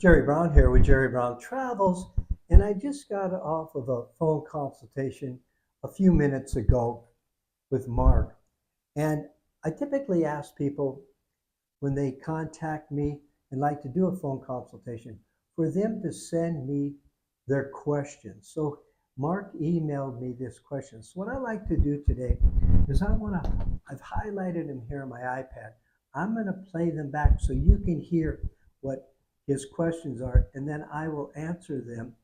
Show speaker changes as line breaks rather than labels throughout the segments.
Jerry Brown here with Jerry Brown Travels, and I just got off of a phone consultation a few minutes ago with Mark. And I typically ask people when they contact me and like to do a phone consultation for them to send me their questions. So Mark emailed me this question. So what I like to do today is I've highlighted them here on my iPad. I'm going to play them back so you can hear what his questions are, and then I will answer them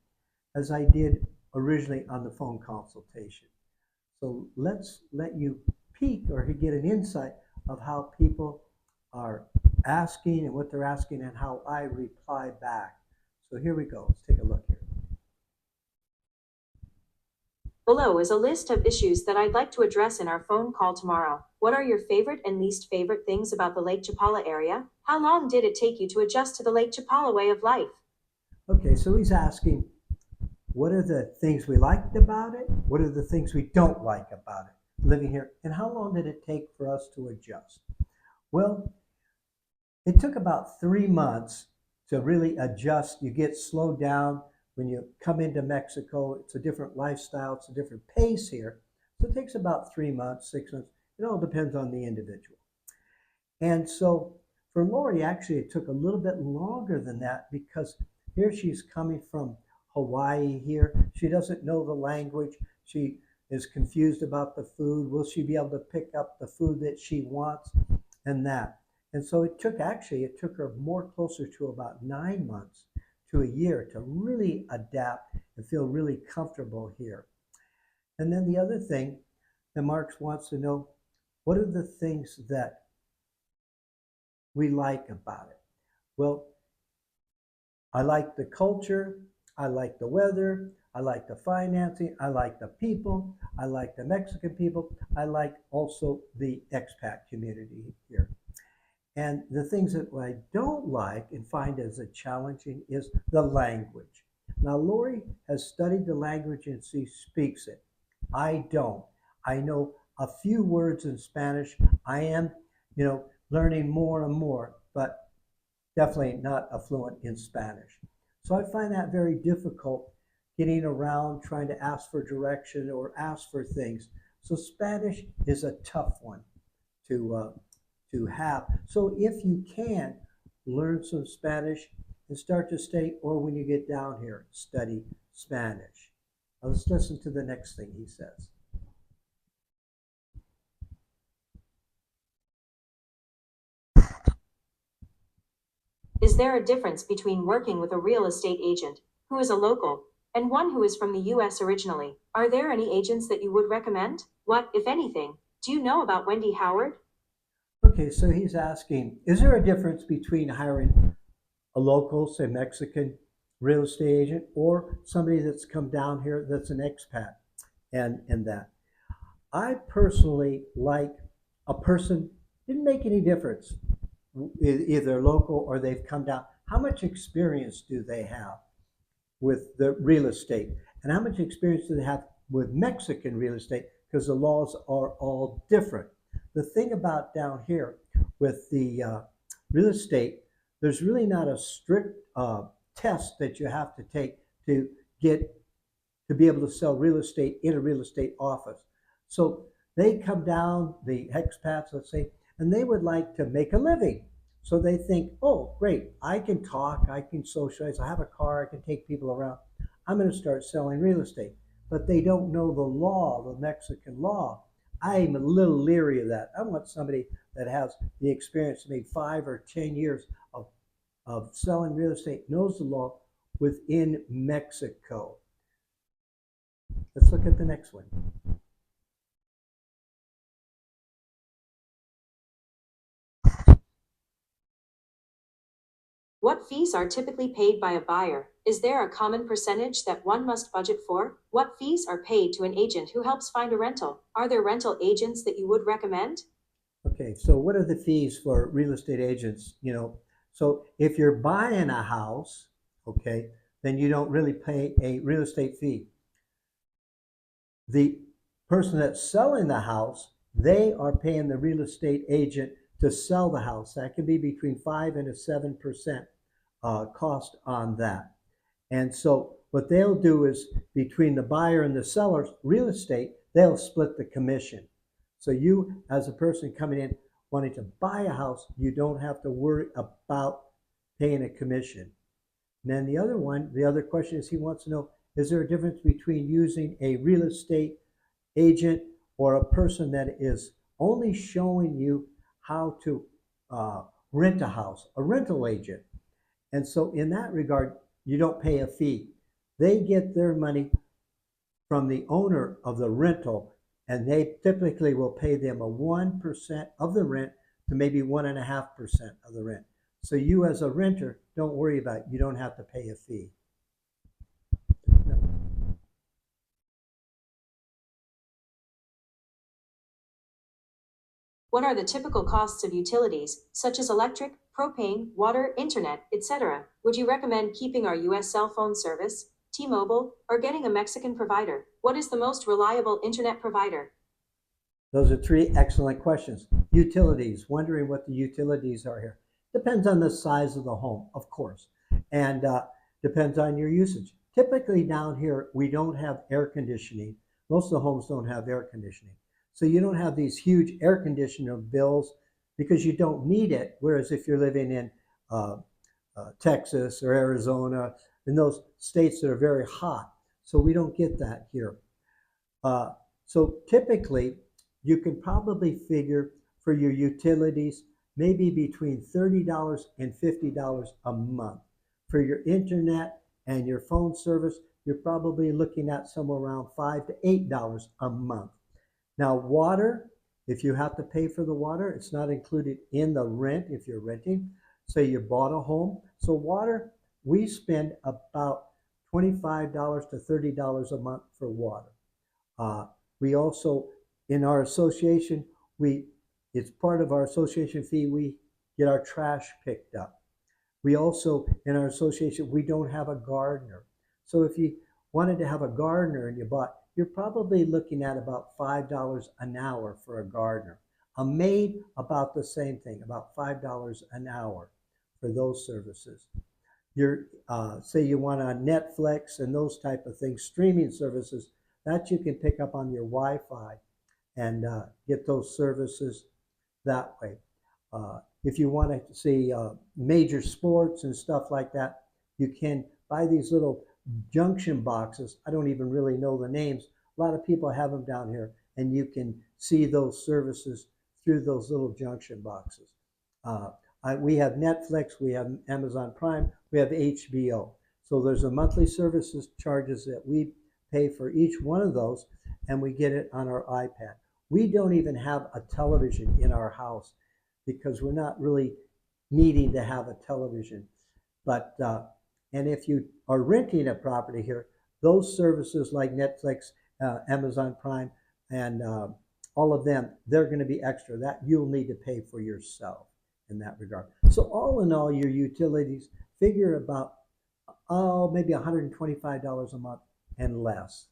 as I did originally on the phone consultation. So let's let you peek or get an insight of how people are asking and what they're asking and how I reply back. So here we go. Let's take a look here.
Below is a list of issues that I'd like to address in our phone call tomorrow. What are your favorite and least favorite things about the Lake Chapala area? How long did it take you to adjust to the Lake Chapala way of life?
Okay, so he's asking, what are the things we liked about it? What are the things we don't like about it living here? And how long did it take for us to adjust? Well, it took about 3 months to really adjust. You get slowed down when you come into Mexico. It's a different lifestyle. It's a different pace here. So it takes about 3 months, 6 months. It all depends on the individual. And so for Lori, actually, it took a little bit longer than that because here she's coming from Hawaii here. She doesn't know the language. She is confused about the food. Will she be able to pick up the food that she wants and that? And so it took her more closer to about 9 months to a year to really adapt and feel really comfortable here. And then the other thing that Marx wants to know, what are the things that we like about it? Well, I like the culture, I like the weather, I like the financing, I like the people, I like the Mexican people, I like also the expat community here. And the things that I don't like and find as a challenging is the language. Now, Lori has studied the language and she speaks it. I don't. I know a few words in Spanish. I am, learning more and more, but definitely not fluent in Spanish. So I find that very difficult getting around, trying to ask for direction or ask for things. So Spanish is a tough one to have. So if you can, learn some Spanish and start to study, or when you get down here, study Spanish. Now let's listen to the next thing he says.
Is there a difference between working with a real estate agent, who is a local, and one who is from the US originally? Are there any agents that you would recommend? What, if anything, do you know about Wendy Howard?
Okay, so he's asking, is there a difference between hiring a local, say Mexican real estate agent, or somebody that's come down here that's an expat and that? I personally like a person, didn't make any difference, either local or they've come down. How much experience do they have with the real estate? And how much experience do they have with Mexican real estate? Because the laws are all different. The thing about down here with the real estate, there's really not a strict test that you have to take to get to be able to sell real estate in a real estate office. So they come down, the expats, let's say, and they would like to make a living. So they think, oh, great, I can talk, I can socialize, I have a car, I can take people around. I'm going to start selling real estate. But they don't know the law, the Mexican law. I'm a little leery of that. I want somebody that has the experience, maybe 5 or 10 years of selling real estate, knows the law within Mexico. Let's look at the next one.
What fees are typically paid by a buyer? Is there a common percentage that one must budget for? What fees are paid to an agent who helps find a rental? Are there rental agents that you would recommend?
Okay, so what are the fees for real estate agents? So if you're buying a house, okay, then you don't really pay a real estate fee. The person that's selling the house, they are paying the real estate agent to sell the house. That can be between 5 and 7% cost on that. And so what they'll do is between the buyer and the seller's real estate, they'll split the commission. So you, as a person coming in wanting to buy a house, you don't have to worry about paying a commission. And then the other question is he wants to know, is there a difference between using a real estate agent or a person that is only showing you how to rent a house, a rental agent? And so in that regard, you don't pay a fee. They get their money from the owner of the rental, and they typically will pay them a 1% of the rent to maybe 1.5% of the rent. So you as a renter, don't worry about it. You don't have to pay a fee.
What are the typical costs of utilities, such as electric, propane, water, internet, etc.? Would you recommend keeping our US cell phone service, T-Mobile, or getting a Mexican provider? What is the most reliable internet provider?
Those are three excellent questions. Utilities, wondering what the utilities are here. Depends on the size of the home, of course, and depends on your usage. Typically down here, we don't have air conditioning. Most of the homes don't have air conditioning. So you don't have these huge air conditioner bills because you don't need it. Whereas if you're living in uh, Texas or Arizona, in those states that are very hot, so we don't get that here. Uh, so typically, you can probably figure for your utilities maybe between $30 and $50 a month. For your internet and your phone service, you're probably looking at somewhere around $5 to $8 a month. Now, water, if you have to pay for the water, it's not included in the rent if you're renting. Say you bought a home. So water, we spend about $25 to $30 a month for water. We also, in our association, it's part of our association fee, we get our trash picked up. We also, in our association, we don't have a gardener. So if you wanted to have a gardener and you bought, you're probably looking at about $5 an hour for a gardener. A maid, about the same thing, about $5 an hour for those services. You're, say you want a Netflix and those type of things, streaming services, that you can pick up on your Wi-Fi and get those services that way. If you want to see major sports and stuff like that, you can buy these little junction boxes. I don't even really know the names. A lot of people have them down here, and you can see those services through those little junction boxes. We have Netflix, we have Amazon Prime, we have HBO. So there's a monthly services charges that we pay for each one of those, and we get it on our iPad. We don't even have a television in our house because we're not really needing to have a television. But and if you are renting a property here, those services like Netflix, Amazon Prime, and all of them, they're going to be extra. That you'll need to pay for yourself in that regard. So all in all, your utilities figure about maybe $125 a month and less.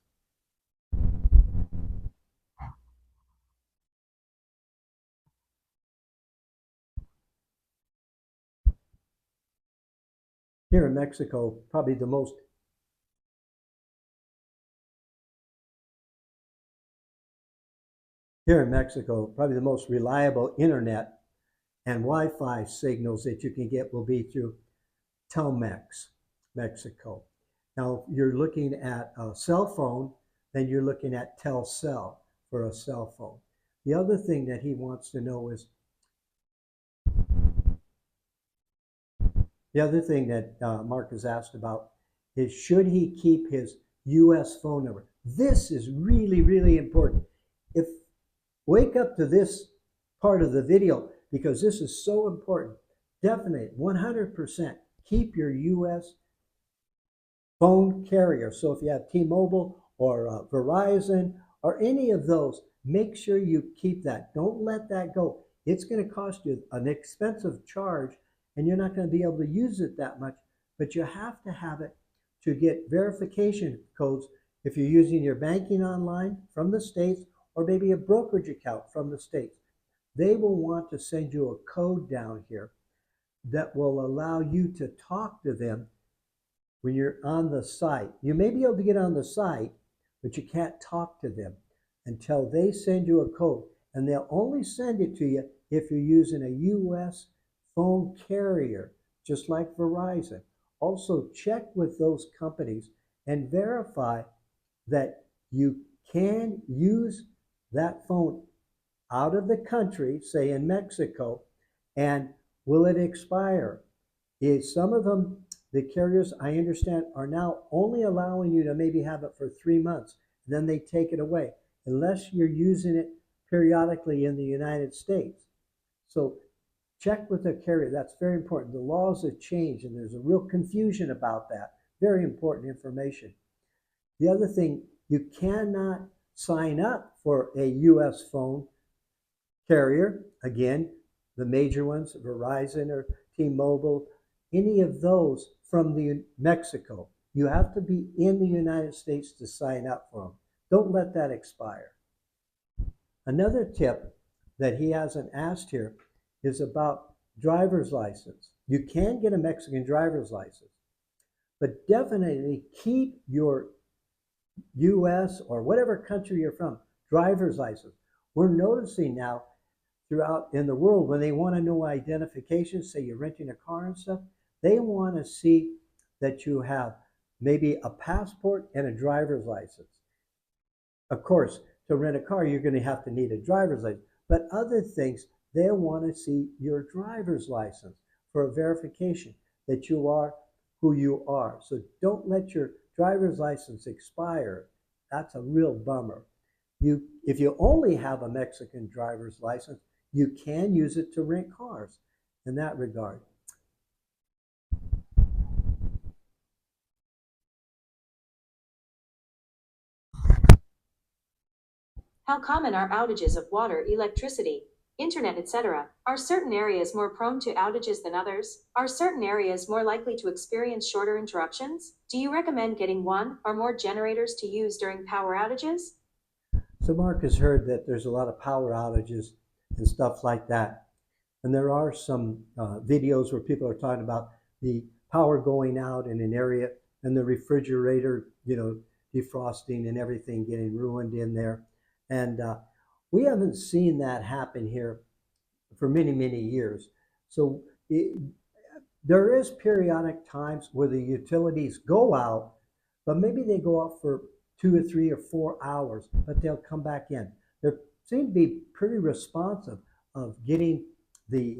Here in Mexico, probably the most here in Mexico, probably the most reliable internet and Wi-Fi signals that you can get will be through Telmex, Mexico. Now, if you're looking at a cell phone, then you're looking at Telcel for a cell phone. The other thing that he wants to know is the other thing that Mark has asked about is should he keep his U.S. phone number? This is really, really important. If wake up to this part of the video because this is so important. Definitely, 100% keep your U.S. phone carrier. So if you have T-Mobile or Verizon or any of those, make sure you keep that. Don't let that go. It's going to cost you an expensive charge and you're not going to be able to use it that much, but you have to have it to get verification codes if you're using your banking online from the States or maybe a brokerage account from the States. They will want to send you a code down here that will allow you to talk to them when you're on the site. You may be able to get on the site, but you can't talk to them until they send you a code. And they'll only send it to you if you're using a US phone carrier, just like Verizon. Also, check with those companies and verify that you can use that phone out of the country, say in Mexico, and will it expire? Is some of them, the carriers I understand, are now only allowing you to maybe have it for 3 months, then they take it away, unless you're using it periodically in the United States. So check with the carrier. That's very important. The laws have changed and there's a real confusion about that. Very important information. The other thing, you cannot sign up for a US phone carrier. Again, the major ones, Verizon or T-Mobile, any of those from Mexico. You have to be in the United States to sign up for them. Don't let that expire. Another tip that he hasn't asked here is about driver's license. You can get a Mexican driver's license, but definitely keep your US or whatever country you're from driver's license. We're noticing now throughout in the world when they want to know identification, say you're renting a car and stuff, they want to see that you have maybe a passport and a driver's license. Of course, to rent a car, you're going to have to need a driver's license, but other things, they'll want to see your driver's license for a verification that you are who you are. So don't let your driver's license expire. That's a real bummer. If you only have a Mexican driver's license, you can use it to rent cars in that regard.
How common are outages of water, electricity, internet, etc.? Are certain areas more prone to outages than others? Are certain areas more likely to experience shorter interruptions? Do you recommend getting one or more generators to use during power outages?
So Mark has heard that there's a lot of power outages and stuff like that. And there are some videos where people are talking about the power going out in an area and the refrigerator, defrosting and everything getting ruined in there. And we haven't seen that happen here for many, many years. So there is periodic times where the utilities go out, but maybe they go out for 2 or 3 or 4 hours, but they'll come back in. They seem to be pretty responsive of getting the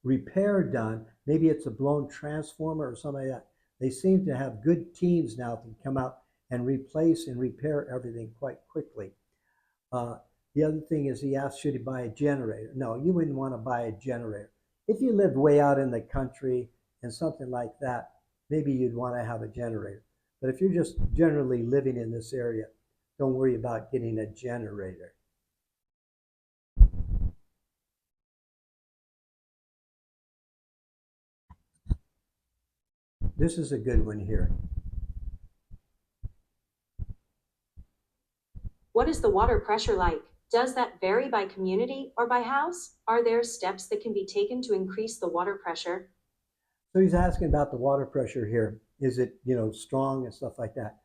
repair done. Maybe it's a blown transformer or something like that. They seem to have good teams now to come out and replace and repair everything quite quickly. Uh, the other thing is he asked, should he buy a generator? No, you wouldn't want to buy a generator. If you lived way out in the country and something like that, maybe you'd want to have a generator. But if you're just generally living in this area, don't worry about getting a generator. This is a good one here.
What is the water pressure like? Does that vary by community or by house? Are there steps that can be taken to increase the water pressure?
So he's asking about the water pressure here. Is it, strong and stuff like that?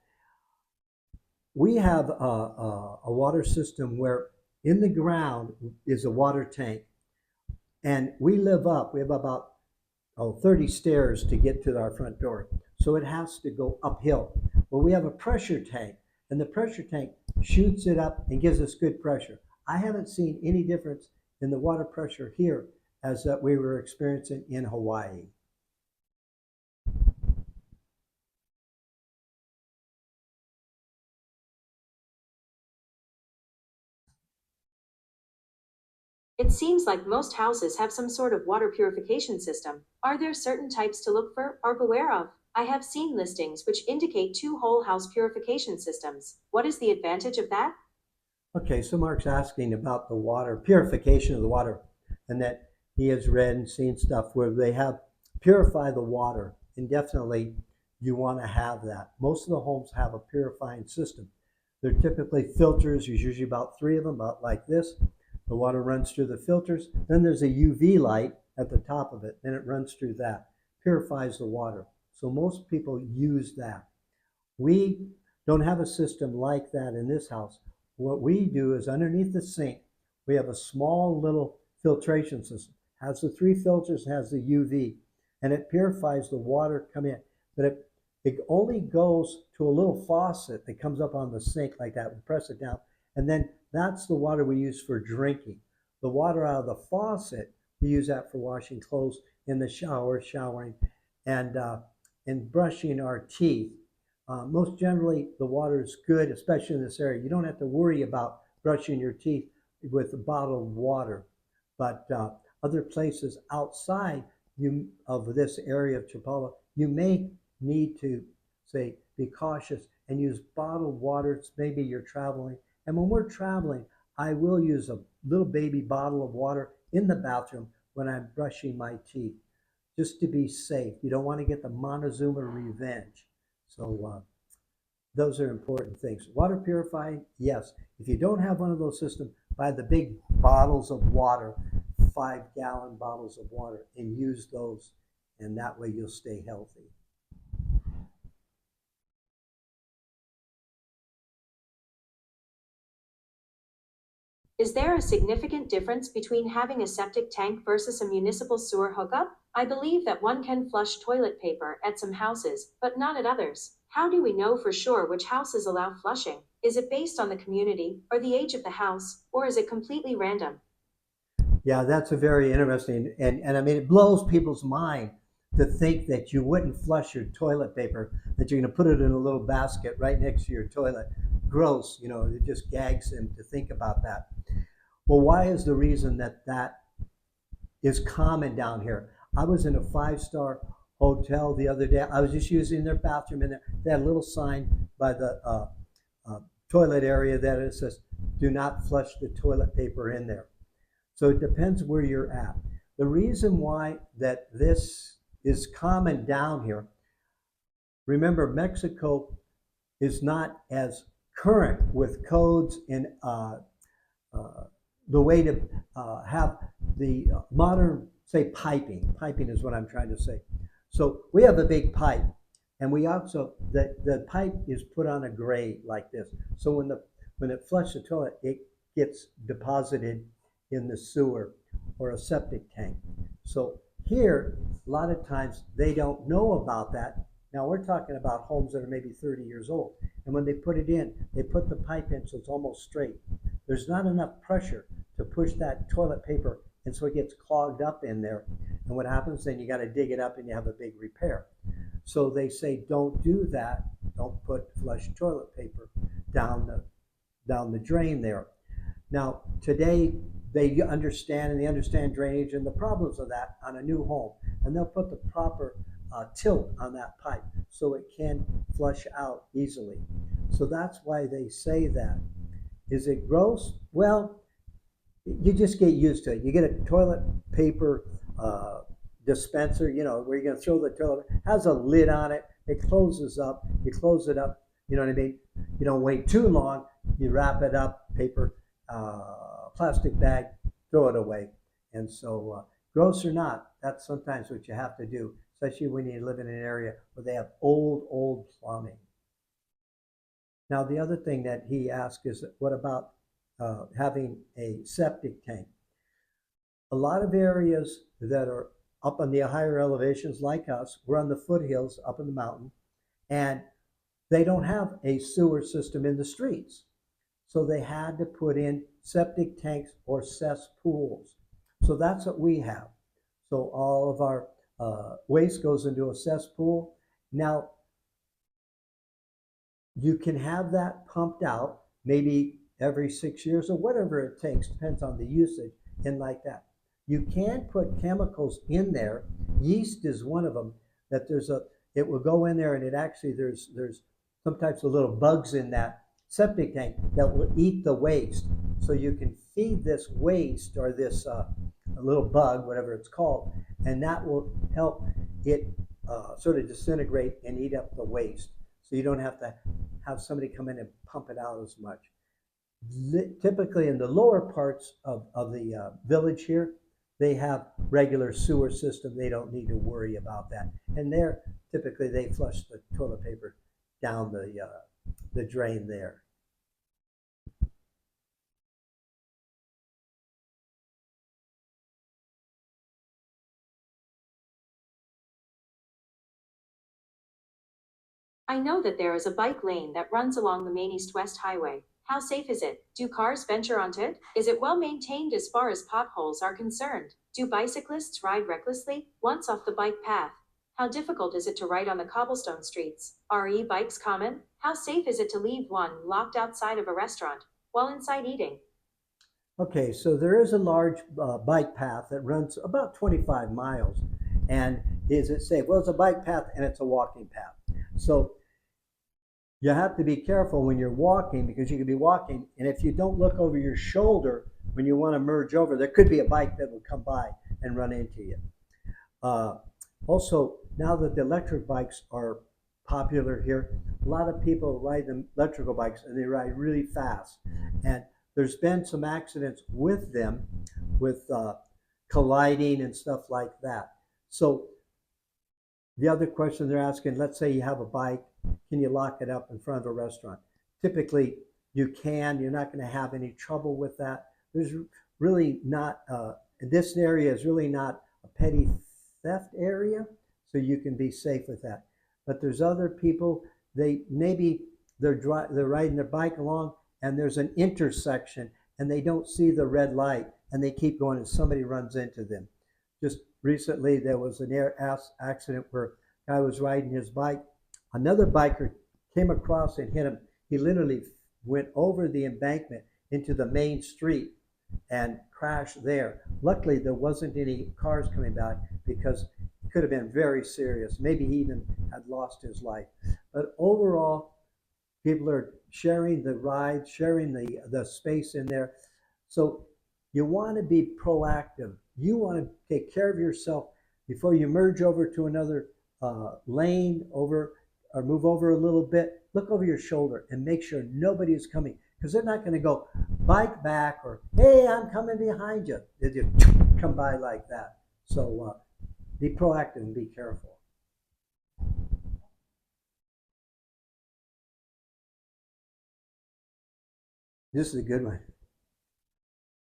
We have a water system where in the ground is a water tank. And we have about 30 stairs to get to our front door. So it has to go uphill. Well, we have a pressure tank, and the pressure tank shoots it up and gives us good pressure. I haven't seen any difference in the water pressure here as that we were experiencing in Hawaii.
It seems like most houses have some sort of water purification system. Are there certain types to look for or beware of? I have seen listings which indicate 2 whole house purification systems. What is the advantage of that?
Okay, so Mark's asking about the water, purification of the water, and that he has read and seen stuff where they have purify the water. And definitely you want to have that. Most of the homes have a purifying system. They're typically filters. There's usually about 3 of them, about like this. The water runs through the filters. Then there's a UV light at the top of it, then it runs through that, purifies the water. So most people use that. We don't have a system like that in this house. What we do is underneath the sink, we have a small little filtration system. Has the 3 filters, has the UV, and it purifies the water coming in. But it only goes to a little faucet that comes up on the sink like that. We press it down, and then that's the water we use for drinking. The water out of the faucet, we use that for washing clothes, in the shower, showering, and brushing our teeth. Most generally, the water is good, especially in this area. You don't have to worry about brushing your teeth with bottled water. But other places outside of this area of Chapala, you may need to, say, be cautious and use bottled water. Maybe you're traveling. And when we're traveling, I will use a little baby bottle of water in the bathroom when I'm brushing my teeth, just to be safe. You don't want to get the Montezuma revenge. So those are important things. Water purifying, yes. If you don't have one of those systems, buy the big bottles of water, 5-gallon bottles of water, and use those, and that way you'll stay healthy.
Is there a significant difference between having a septic tank versus a municipal sewer hookup? I believe that one can flush toilet paper at some houses, but not at others. How do we know for sure which houses allow flushing? Is it based on the community, or the age of the house, or is it completely random?
Yeah, that's a very interesting, and I mean, it blows people's mind to think that you wouldn't flush your toilet paper, that you're going to put it in a little basket right next to your toilet. Gross, it just gags them to think about that. Well, why is the reason that that is common down here? I was in a 5-star hotel the other day. I was just using their bathroom in there. They had a little sign by the toilet area that it says, "Do not flush the toilet paper in there." So it depends where you're at. The reason why that this is common down here, remember, Mexico is not as current with codes and the way to have the modern, say, piping. Piping is what I'm trying to say. So we have a big pipe, and we also, the pipe is put on a grade like this. So when it flushes the toilet, it gets deposited in the sewer or a septic tank. So here, a lot of times they don't know about that. Now we're talking about homes that are maybe 30 years old. And when they put it in, they put the pipe in so it's almost straight. There's not enough pressure to push that toilet paper, and so it gets clogged up in there. And what happens then, you got to dig it up and you have a big repair. So they say don't do that. Don't put flush toilet paper down the drain there. Now today they understand drainage and the problems of that on a new home, and they'll put the proper tilt on that pipe so it can flush out easily. So that's why they say that. Is it gross? Well, you just get used to it. You get a toilet paper dispenser, where you're going to throw the toilet. It has a lid on it. It closes up. You close it up. You know what I mean? You don't wait too long. You wrap it up, paper, plastic bag, throw it away. And so, gross or not, that's sometimes what you have to do, especially when you live in an area where they have old plumbing. Now, the other thing that he asked is, what about having a septic tank? A lot of areas that are up on the higher elevations like us, we're on the foothills up in the mountain, and they don't have a sewer system in the streets. So they had to put in septic tanks or cesspools. So that's what we have. So all of our waste goes into a cesspool. Now, you can have that pumped out maybe every 6 years or whatever it takes, depends on the usage, and like that. You can put chemicals in there. Yeast is one of them. That it will go in there, and it actually there's some types of little bugs in that septic tank that will eat the waste. So you can feed this waste or this a little bug, whatever it's called, and that will help it sort of disintegrate and eat up the waste. So you don't have to have somebody come in and pump it out as much. Typically in the lower parts of the village here, they have regular sewer system. They don't need to worry about that. And they're typically they flush the toilet paper down the drain there.
I know that there is a bike lane that runs along the main east-west highway. How safe is it? Do cars venture onto it? Is it well maintained as far as potholes are concerned? Do bicyclists ride recklessly once off the bike path? How difficult is it to ride on the cobblestone streets? Are e-bikes common? How safe is it to leave one locked outside of a restaurant while inside eating?
Okay, so there is a large bike path that runs about 25 miles. And is it safe? Well, it's a bike path and it's a walking path. So you have to be careful when you're walking because you could be walking, and if you don't look over your shoulder when you want to merge over, there could be a bike that will come by and run into you. Uh, Also, now that the electric bikes are popular here, a lot of people ride the electrical bikes and they ride really fast. And there's been some accidents with them, with colliding and stuff like that. So the other question they're asking, let's say you have a bike, can you lock it up in front of a restaurant? Typically, you can. You're not going to have any trouble with that. There's really not, this area is really not a petty theft area, so you can be safe with that. But there's other people, they're riding their bike along and there's an intersection and they don't see the red light and they keep going and somebody runs into them. Just recently, there was an accident where a guy was riding his bike. Another biker came across and hit him. He literally went over the embankment into the main street and crashed there. Luckily, there wasn't any cars coming by because it could have been very serious. Maybe he even had lost his life. But overall, people are sharing the ride, sharing the space in there. So you want to be proactive. You want to take care of yourself before you merge over to another lane over or move over a little bit. Look over your shoulder and make sure nobody is coming because they're not going to go bike back or, hey, I'm coming behind you. They just come by like that. So be proactive and be careful. This is a good one.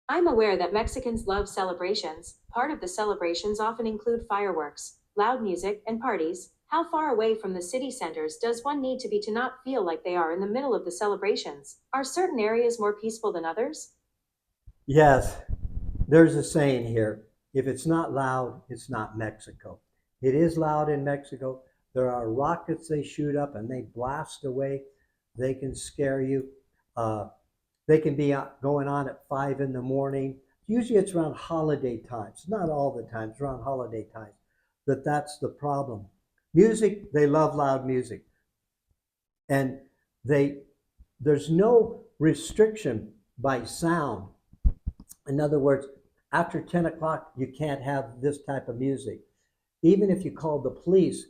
I'm aware that Mexicans love celebrations. Part of the celebrations often include fireworks, loud music, and parties. How far away from the city centers does one need to be to not feel like they are in the middle of the celebrations? Are certain areas more peaceful than others?
Yes, there's a saying here, if it's not loud, it's not Mexico. It is loud in Mexico. There are rockets they shoot up and they blast away. They can scare you. Uh, they can be going on at 5 in the morning. Usually it's around holiday times. Not all the time, it's around holiday times. That's the problem. Music, they love loud music. And they there's no restriction by sound. In other words, after 10 o'clock, you can't have this type of music. Even if you call the police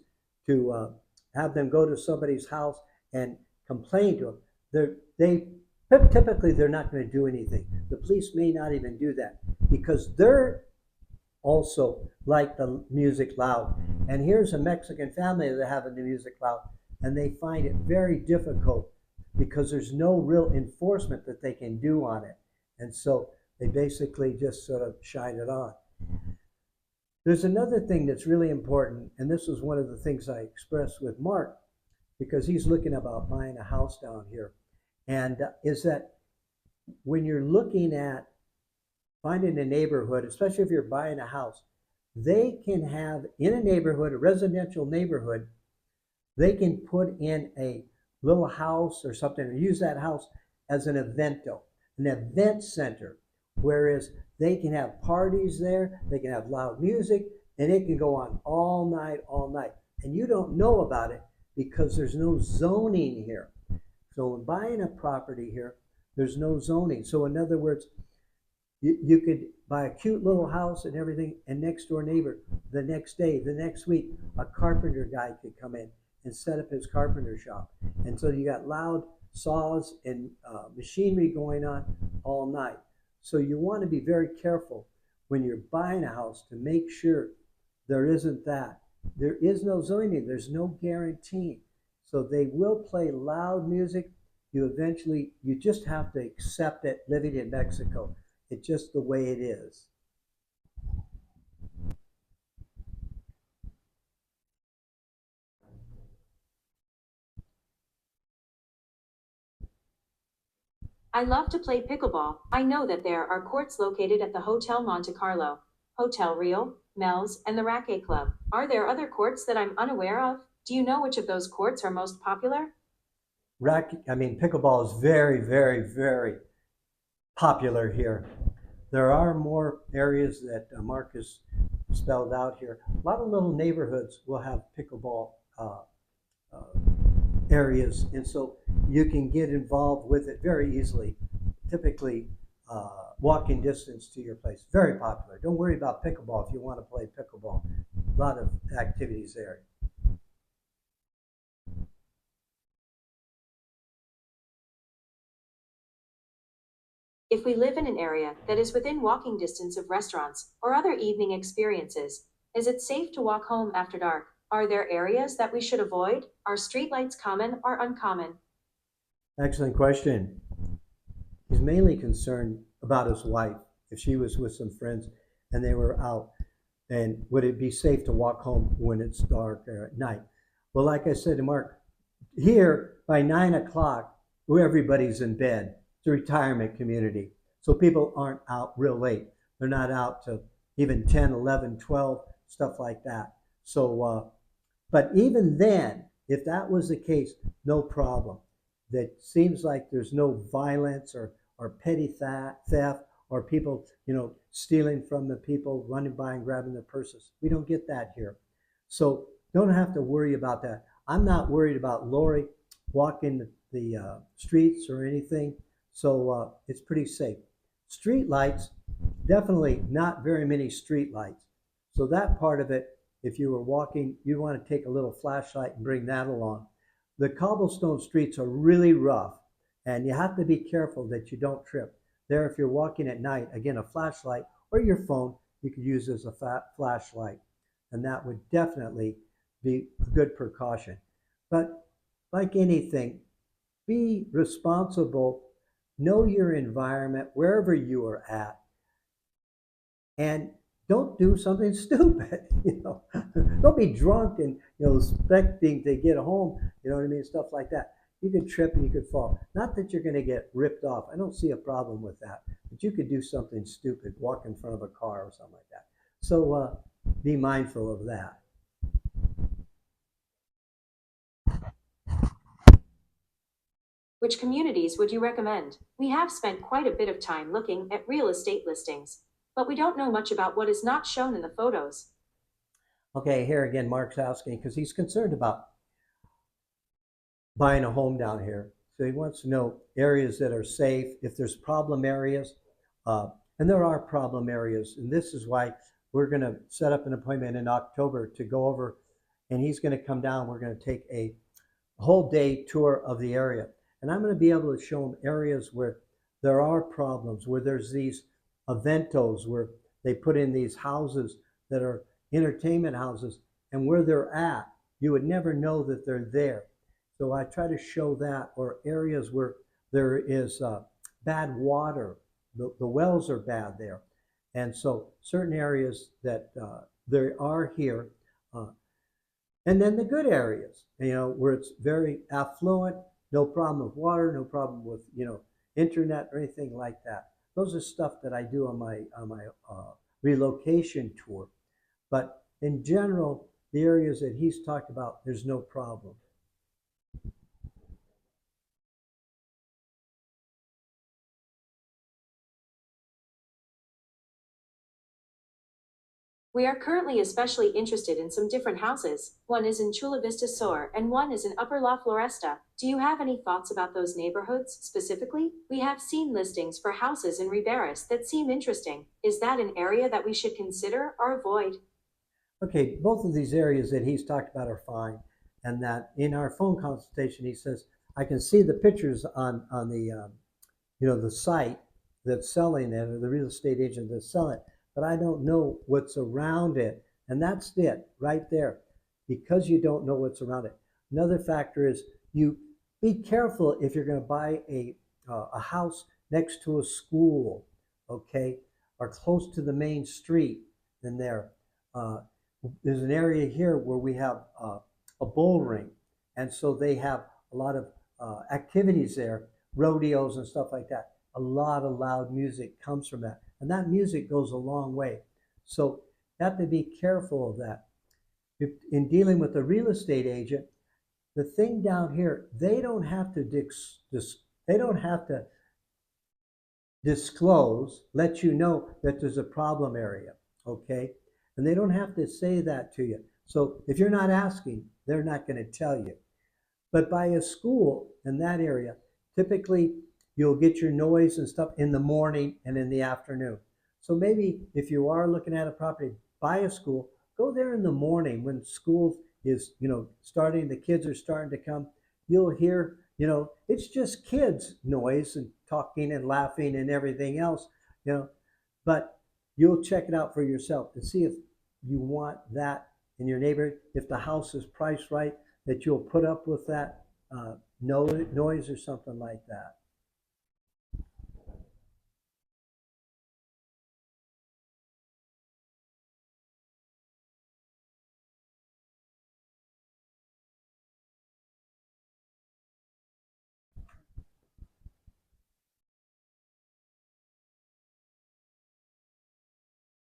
to have them go to somebody's house and complain to them, they typically they're not going to do anything. The police may not even do that because they're also like the music loud. And here's a Mexican family that having the music loud, and they find it very difficult because there's no real enforcement that they can do on it. And so they basically just sort of shine it on. There's another thing that's really important, and this was one of the things I expressed with Mark because he's looking about buying a house down here, and is that when you're looking at finding a neighborhood, especially if you're buying a house, they can have in a neighborhood, a residential neighborhood, they can put in a little house or something, or use that house as an event center, whereas they can have parties there, they can have loud music, and it can go on all night. And you don't know about it because there's no zoning here. So when buying a property here, there's no zoning. So in other words, you could buy a cute little house and everything, and next door neighbor, the next day, the next week, a carpenter guy could come in and set up his carpenter shop. And so you got loud saws and machinery going on all night. So you want to be very careful when you're buying a house to make sure there isn't that. There is no zoning, there's no guarantee. So they will play loud music. You just have to accept it living in Mexico. It's just the way it is.
I love to play pickleball. I know that there are courts located at the Hotel Monte Carlo, Hotel Rio, Mel's, and the Racket Club. Are there other courts that I'm unaware of? Do you know which of those courts are most popular?
Pickleball is very, very, very popular here. There are more areas that Mark has spelled out here. A lot of little neighborhoods will have pickleball uh, areas, and so you can get involved with it very easily. Typically, walking distance to your place. Very popular. Don't worry about pickleball if you want to play pickleball. A lot of activities there.
If we live in an area that is within walking distance of restaurants or other evening experiences, is it safe to walk home after dark? Are there areas that we should avoid? Are streetlights common or uncommon?
Excellent question. He's mainly concerned about his wife. If she was with some friends and they were out, and would it be safe to walk home when it's dark or at night? Well, like I said to Mark, here by 9 o'clock, everybody's in bed. It's a retirement community. So people aren't out real late. They're not out to even 10, 11, 12, stuff like that. So, but even then, if that was the case, no problem. That seems like there's no violence or petty theft or people, stealing from the people, running by and grabbing their purses. We don't get that here. So don't have to worry about that. I'm not worried about Lori walking the streets or anything. So it's pretty safe. Street lights, definitely not very many street lights. So that part of it, if you were walking, you want to take a little flashlight and bring that along. The cobblestone streets are really rough, and you have to be careful that you don't trip. There, if you're walking at night, again, a flashlight or your phone, you could use as a flashlight, and that would definitely be a good precaution. But like anything, be responsible, know your environment wherever you are at, and don't do something stupid. Don't be drunk and expecting to get home. You know what I mean? Stuff like that. You could trip and you could fall. Not that you're going to get ripped off. I don't see a problem with that. But you could do something stupid, walk in front of a car or something like that. So be mindful of that.
Which communities would you recommend? We have spent quite a bit of time looking at real estate listings, but we don't know much about what is not shown in the photos.
Okay, here again, Mark's asking because he's concerned about buying a home down here. So he wants to know areas that are safe, if there's problem areas. And there are problem areas. And this is why we're going to set up an appointment in October to go over, and he's going to come down. We're going to take a whole day tour of the area. And I'm going to be able to show him areas where there are problems, where there's these eventos, where they put in these houses that are entertainment houses, and where they're at, you would never know that they're there. So I try to show that, or areas where there is bad water. The wells are bad there. And so certain areas that there are here, and then the good areas, where it's very affluent, no problem with water, no problem with, internet or anything like that. Those are stuff that I do on my relocation tour. But in general, the areas that he's talked about, there's no problem.
We are currently especially interested in some different houses. One is in Chula Vista Sur and one is in Upper La Floresta. Do you have any thoughts about those neighborhoods specifically? We have seen listings for houses in Riberas that seem interesting. Is that an area that we should consider or avoid?
Okay, both of these areas that he's talked about are fine. And that in our phone consultation, he says, I can see the pictures on the, the site that's selling it, or the real estate agent that's selling it. but I don't know what's around it. And that's it right there, because you don't know what's around it. Another factor is you be careful if you're going to buy a house next to a school, okay, or close to the main street in there. Uh, there's an area here where we have a bull ring, and so they have a lot of activities there, rodeos and stuff like that. A lot of loud music comes from that, and that music goes a long way. So you have to be careful of that. If, in dealing with a real estate agent, the thing down here, they don't have to they don't have to disclose, let you know that there's a problem area, okay? And they don't have to say that to you. So if you're not asking, they're not going to tell you. But by a school in that area, typically you'll get your noise and stuff in the morning and in the afternoon. So maybe if you are looking at a property by a school, go there in the morning when school is, starting, the kids are starting to come. You'll hear, it's just kids noise and talking and laughing and everything else, but you'll check it out for yourself to see if you want that in your neighborhood. If the house is priced right, that you'll put up with that noise or something like that.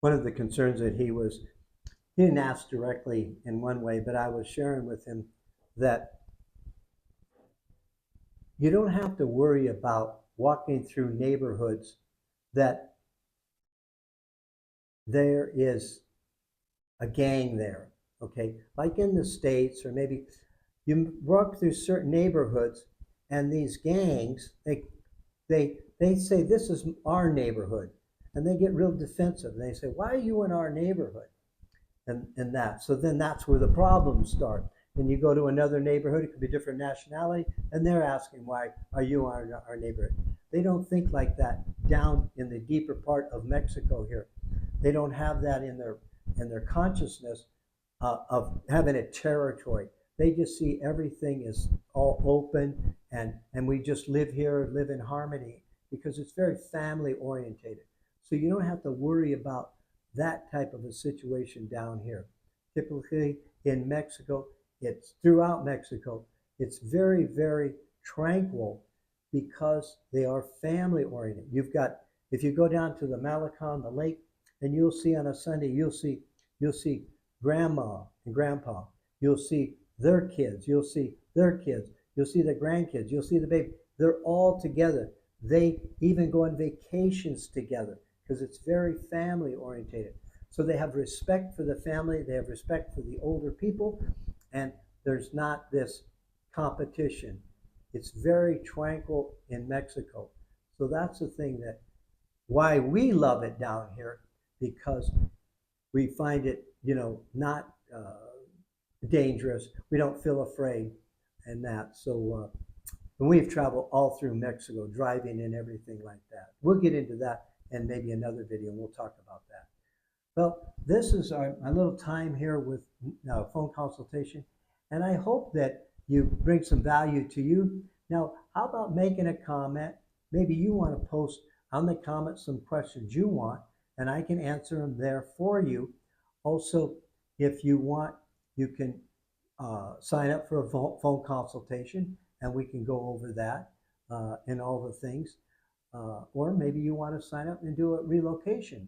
One of the concerns that he didn't ask directly in one way, but I was sharing with him that you don't have to worry about walking through neighborhoods that there is a gang there, okay? Like in the States, or maybe you walk through certain neighborhoods and these gangs, they say this is our neighborhood, and they get real defensive. They say, why are you in our neighborhood? And that. So then that's where the problems start. Then you go to another neighborhood, it could be different nationality, and they're asking, why are you our neighborhood? They don't think like that down in the deeper part of Mexico here. They don't have that in their consciousness of having a territory. They just see everything is all open, and we just live here, live in harmony, because it's very family orientated. So you don't have to worry about that type of a situation down here. Typically in Mexico, it's throughout Mexico, it's very, very tranquil because they are family oriented. If you go down to the Malecon, the lake, and you'll see on a Sunday, you'll see grandma and grandpa, you'll see their kids, you'll see their kids, you'll see the grandkids, you'll see the baby. They're all together. They even go on vacations together because it's very family orientated. So they have respect for the family, they have respect for the older people, and there's not this competition. It's very tranquil in Mexico. So that's the thing that why we love it down here, because we find it, not dangerous. We don't feel afraid and that. So and we've traveled all through Mexico, driving and everything like that. We'll get into that in maybe another video, and we'll talk about that. Well, this is our little time here with phone consultation, and I hope that you bring some value to you. Now, how about making a comment? Maybe you want to post on the comments some questions you want, and I can answer them there for you. Also, if you want, you can sign up for a phone consultation, and we can go over that and all the things. Or maybe you want to sign up and do a relocation.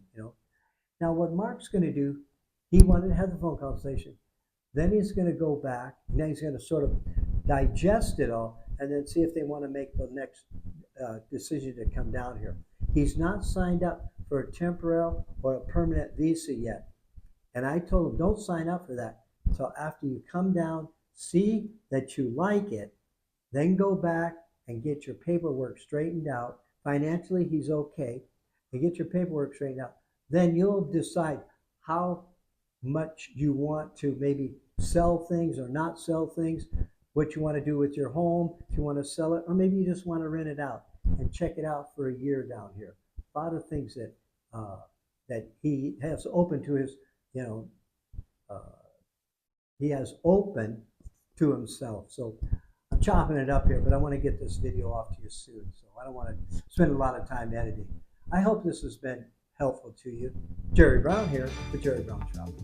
Now, what Mark's going to do, he wanted to have the phone conversation. Then he's going to go back. Now he's going to sort of digest it all and then see if they want to make the next decision to come down here. He's not signed up for a temporary or a permanent visa yet. And I told him, don't sign up for that until after you come down, see that you like it, then go back and get your paperwork straightened out. Financially, he's okay. And get your paperwork straightened out. Then you'll decide how much you want to maybe sell things or not sell things, what you want to do with your home, if you want to sell it, or maybe you just want to rent it out and check it out for a year down here. A lot of things that that he has open to his, you know, he has open to himself. So I'm chopping it up here, but I want to get this video off to you soon. So I don't want to spend a lot of time editing. I hope this has been helpful to you. Jerry Brown here for Jerry Brown Travel.